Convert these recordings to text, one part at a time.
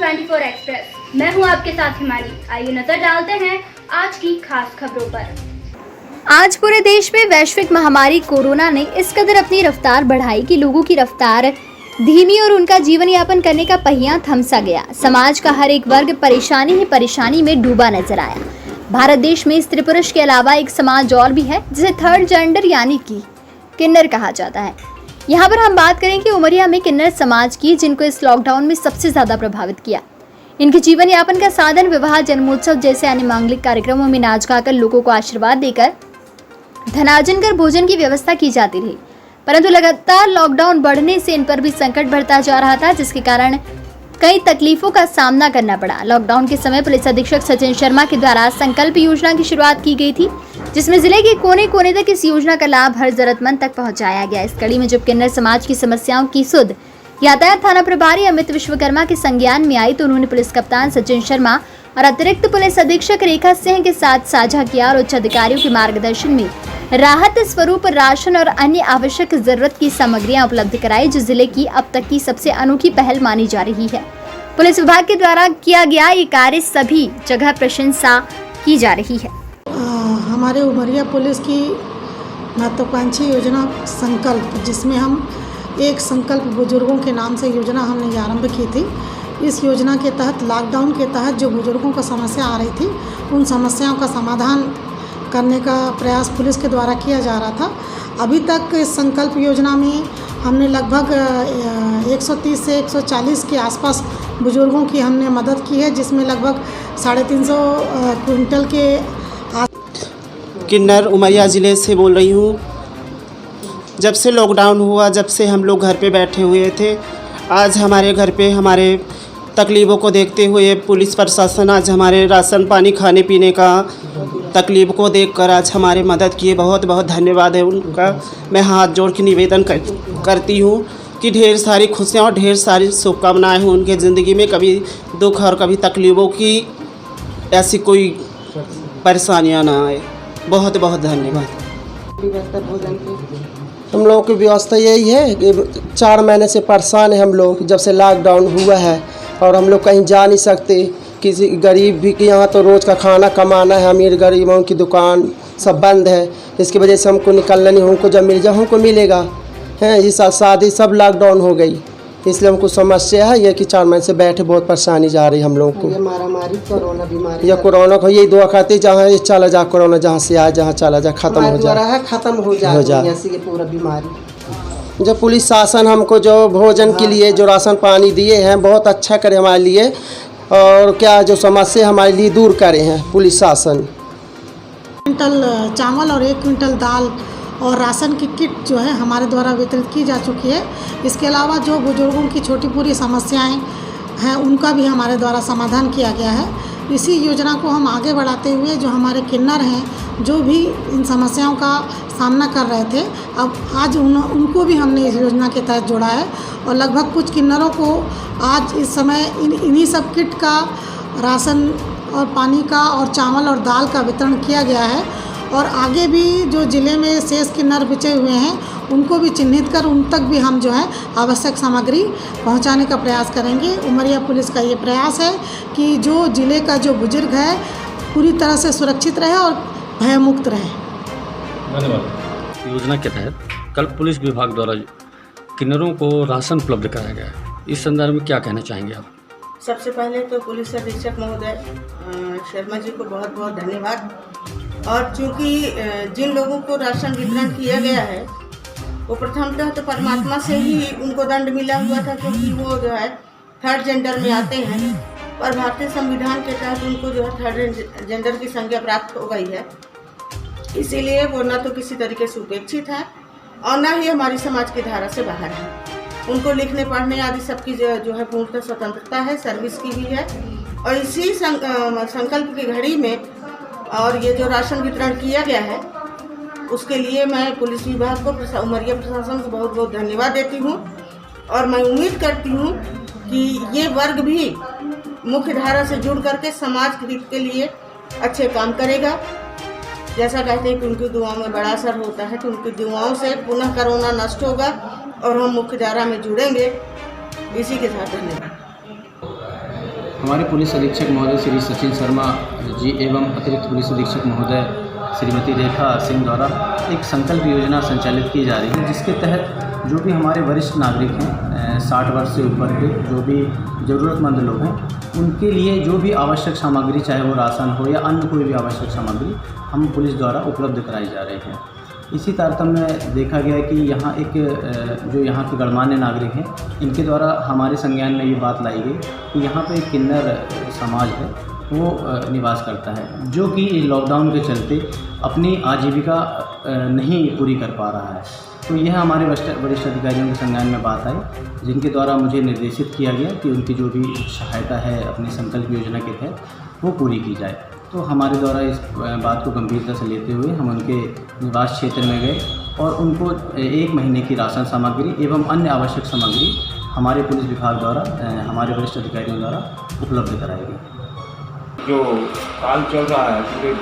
24 express. मैं हूं आपके साथ हिमानी। आइए नजर डालते हैं आज की खास खबरों पर। आज पूरे देश में वैश्विक महामारी कोरोना ने इस कदर अपनी रफ्तार बढ़ाई कि लोगों की रफ्तार धीमी और उनका जीवन यापन करने का पहिया थम सा गया। समाज का हर एक वर्ग परेशानी ही परेशानी में डूबा नजर आया। भारत देश में स्त्री पुरुष के अलावा एक समाज और भी है जिसे थर्ड जेंडर यानी कि किन्नर कहा जाता है। यहाँ पर हम बात करें कि उमरिया में किन्नर समाज की, जिनको इस लॉकडाउन में सबसे ज्यादा प्रभावित किया। इनके जीवन यापन का साधन विवाह, जन्मोत्सव जैसे अन्य मांगलिक कार्यक्रमों में नाच गाकर लोगों को आशीर्वाद देकर धनार्जन कर भोजन की व्यवस्था की जाती रही। परंतु लगातार लॉकडाउन बढ़ने से इन पर भी संकट बढ़ता जा रहा था, जिसके कारण कई तकलीफों का सामना करना पड़ा। लॉकडाउन के समय पुलिस अधीक्षक सचिन शर्मा के द्वारा संकल्प योजना की शुरुआत की गई थी, जिसमें जिले के कोने कोने तक इस योजना का लाभ हर जरूरतमंद तक पहुंचाया गया। इस कड़ी में जब किन्नर समाज की समस्याओं की सुध यातायात थाना प्रभारी अमित विश्वकर्मा के संज्ञान में आई, तो उन्होंने पुलिस कप्तान सचिन शर्मा और अतिरिक्त पुलिस अधीक्षक रेखा सिंह के साथ साझा किया और उच्च अधिकारियों के मार्गदर्शन में राहत स्वरूप राशन और अन्य आवश्यक जरूरत की सामग्रियां उपलब्ध कराई, जो जिले की अब तक की सबसे अनोखी पहल मानी जा रही है। पुलिस विभाग के द्वारा किया गया ये कार्य सभी जगह प्रशंसा की जा रही है। हमारे उमरिया पुलिस की महत्वाकांक्षी योजना संकल्प, जिसमें हम एक संकल्प बुजुर्गों के नाम से योजना हमने आरंभ की थी। इस योजना के तहत लॉकडाउन के तहत जो बुजुर्गों को समस्या आ रही थी, उन समस्याओं का समाधान करने का प्रयास पुलिस के द्वारा किया जा रहा था। अभी तक इस संकल्प योजना में हमने लगभग 130 से 140 के आसपास बुजुर्गों की हमने मदद की है, जिसमें लगभग 350 क्विंटल के किन्नर उमरिया ज़िले से बोल रही हूँ। जब से लॉकडाउन हुआ, जब से हम लोग घर पे बैठे हुए थे, आज हमारे घर पे हमारे तकलीफ़ों को देखते हुए पुलिस प्रशासन आज हमारे राशन पानी खाने पीने का तकलीफ़ को देखकर आज हमारे मदद किए। बहुत बहुत धन्यवाद है उनका। मैं हाथ जोड़ के निवेदन करती हूँ कि ढेर सारी खुशियाँ और ढेर सारी शुभकामनाएँ हों उनके ज़िंदगी में। कभी दुख और कभी तकलीफ़ों की ऐसी कोई परेशानियाँ ना आए। बहुत बहुत धन्यवाद। हम लोगों की व्यवस्था यही है कि 4 महीने से परेशान है हम लोग, जब से लॉकडाउन हुआ है, और हम लोग कहीं जा नहीं सकते। किसी गरीब भी के यहाँ तो रोज़ का खाना कमाना है, अमीर गरीबों की दुकान सब बंद है। इसकी वजह से हमको निकलना नहीं, हमको जब मिल जाए हमको मिलेगा है। इस साल शादी सब लॉकडाउन हो गई, इसलिए हमको समस्या है ये कि 4 महीने से बैठे बहुत परेशानी जा रही हम लोग को। ये महामारी कोरोना बीमारी, ये कोरोना को यही दुआ करते जहाँ ये चला जा, कोरोना जहाँ से आए जहाँ चला जा, खत्म हो जाए, खत्म हो जाए ये पूरा बीमारी। जो पुलिस शासन हमको जो भोजन के लिए जो राशन पानी दिए हैं, बहुत अच्छा करे हमारे लिए, और क्या जो समस्या हमारे लिए दूर करे हैं पुलिस शासन। क्विंटल चावल और 1 क्विंटल दाल और राशन की किट जो है हमारे द्वारा वितरित की जा चुकी है। इसके अलावा जो बुजुर्गों की छोटी पूरी समस्याएं हैं, उनका भी हमारे द्वारा समाधान किया गया है। इसी योजना को हम आगे बढ़ाते हुए जो हमारे किन्नर हैं, जो भी इन समस्याओं का सामना कर रहे थे, अब आज उनको भी हमने इस योजना के तहत जोड़ा है। और लगभग कुछ किन्नरों को आज इस समय इन्हीं सब किट का, राशन और पानी का और चावल और दाल का वितरण किया गया है। और आगे भी जो ज़िले में शेष किन्नर बचे हुए हैं, उनको भी चिन्हित कर उन तक भी हम जो है आवश्यक सामग्री पहुंचाने का प्रयास करेंगे। उमरिया पुलिस का ये प्रयास है कि जो ज़िले का जो बुजुर्ग है पूरी तरह से सुरक्षित रहे और भयमुक्त रहे। धन्यवाद। योजना के तहत कल पुलिस विभाग द्वारा किन्नरों को राशन उपलब्ध कराया गया है, इस संदर्भ में क्या कहना चाहेंगे आप? सबसे पहले तो पुलिस अधीक्षक महोदय शर्मा जी को बहुत बहुत धन्यवाद। और चूँकि जिन लोगों को राशन वितरण किया गया है, वो प्रथमतः तो परमात्मा से ही उनको दंड मिला हुआ था, क्योंकि वो जो है थर्ड जेंडर में आते हैं। पर भारतीय संविधान के तहत उनको जो है थर्ड जेंडर की संज्ञा प्राप्त हो गई है, इसीलिए वो न तो किसी तरीके से उपेक्षित है और न ही हमारी समाज की धारा से बाहर है। उनको लिखने पढ़ने आदि सबकी जो है पूर्णतः स्वतंत्रता है, सर्विस की भी है। और इसी संकल्प की घड़ी में और ये जो राशन वितरण किया गया है, उसके लिए मैं पुलिस विभाग को, उमरिया प्रशासन को बहुत बहुत धन्यवाद देती हूँ। और मैं उम्मीद करती हूँ कि ये वर्ग भी मुख्य धारा से जुड़ करके समाज हित के लिए अच्छे काम करेगा। जैसा कहते हैं कि उनकी दुआओं में बड़ा असर होता है, तो उनकी दुआओं से पुनः कोरोना नष्ट होगा और हम मुख्य धारा में जुड़ेंगे। इसी के साथ धन्यवाद। हमारे पुलिस अधीक्षक महोदय श्री सचिन शर्मा जी एवं अतिरिक्त पुलिस अधीक्षक महोदय श्रीमती रेखा सिंह द्वारा एक संकल्प योजना संचालित की जा रही है, जिसके तहत जो भी हमारे वरिष्ठ नागरिक हैं 60 वर्ष से ऊपर के जो भी ज़रूरतमंद लोग हैं, उनके लिए जो भी आवश्यक सामग्री, चाहे वो राशन हो या अन्य कोई भी आवश्यक सामग्री, हम पुलिस द्वारा उपलब्ध कराई जा रही है। इसी तारतम्य में देखा गया कि यहाँ एक जो यहाँ के गणमान्य नागरिक हैं, इनके द्वारा हमारे संज्ञान में ये बात लाई गई कि यहाँ पे एक किन्नर समाज है, वो निवास करता है, जो कि लॉकडाउन के चलते अपनी आजीविका नहीं पूरी कर पा रहा है। तो यह हमारे वरिष्ठ अधिकारियों के संज्ञान में बात आई, जिनके द्वारा मुझे निर्देशित किया गया कि उनकी जो भी सहायता है अपनी संकल्प योजना के तहत वो पूरी की जाए। तो हमारे द्वारा इस बात को गंभीरता से लेते हुए हम उनके निवास क्षेत्र में गए और उनको 1 महीने की राशन सामग्री एवं अन्य आवश्यक सामग्री हमारे पुलिस विभाग द्वारा, हमारे वरिष्ठ अधिकारियों द्वारा उपलब्ध कराई गई। जो काल चल रहा है, पूरे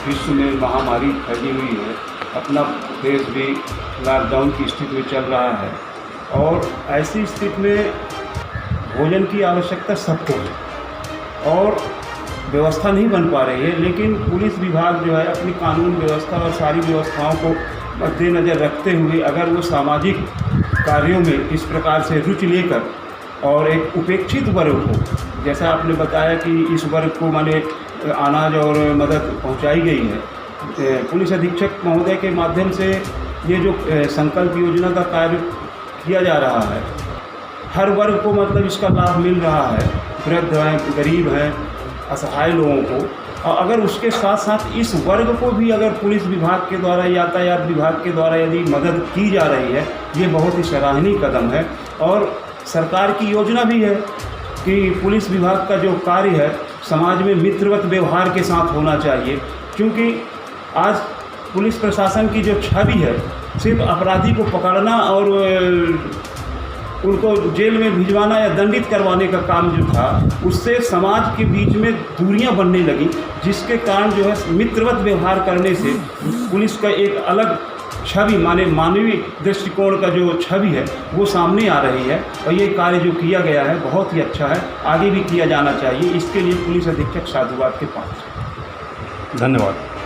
विश्व में महामारी फैली हुई है, अपना देश भी लॉकडाउन की स्थिति में चल रहा है और ऐसी स्थिति में भोजन की आवश्यकता सबको है और व्यवस्था नहीं बन पा रही है। लेकिन पुलिस विभाग जो है अपनी कानून व्यवस्था और सारी व्यवस्थाओं को मद्देनज़र रखते हुए अगर वो सामाजिक कार्यों में इस प्रकार से रुचि लेकर और एक उपेक्षित वर्ग को, जैसा आपने बताया कि इस वर्ग को माने अनाज और मदद पहुंचाई गई है, पुलिस अधीक्षक महोदय के माध्यम से ये जो संकल्प योजना का कार्य किया जा रहा है, हर वर्ग को मतलब इसका लाभ मिल रहा है, वृद्ध हैं, गरीब हैं, असहाय लोगों को। और अगर उसके साथ साथ इस वर्ग को भी अगर पुलिस विभाग के द्वारा, यातायात विभाग के द्वारा यदि मदद की जा रही है, ये बहुत ही सराहनीय कदम है। और सरकार की योजना भी है कि पुलिस विभाग का जो कार्य है समाज में मित्रवत व्यवहार के साथ होना चाहिए, क्योंकि आज पुलिस प्रशासन की जो छवि है सिर्फ अपराधी को पकड़ना और उनको जेल में भिजवाना या दंडित करवाने का काम जो था, उससे समाज के बीच में दूरियां बनने लगी, जिसके कारण जो है मित्रवत व्यवहार करने से पुलिस का एक अलग छवि, माने मानवीय दृष्टिकोण का जो छवि है वो सामने आ रही है। और ये कार्य जो किया गया है बहुत ही अच्छा है, आगे भी किया जाना चाहिए। इसके लिए पुलिस अधीक्षक साधुवाद के पात्र। धन्यवाद।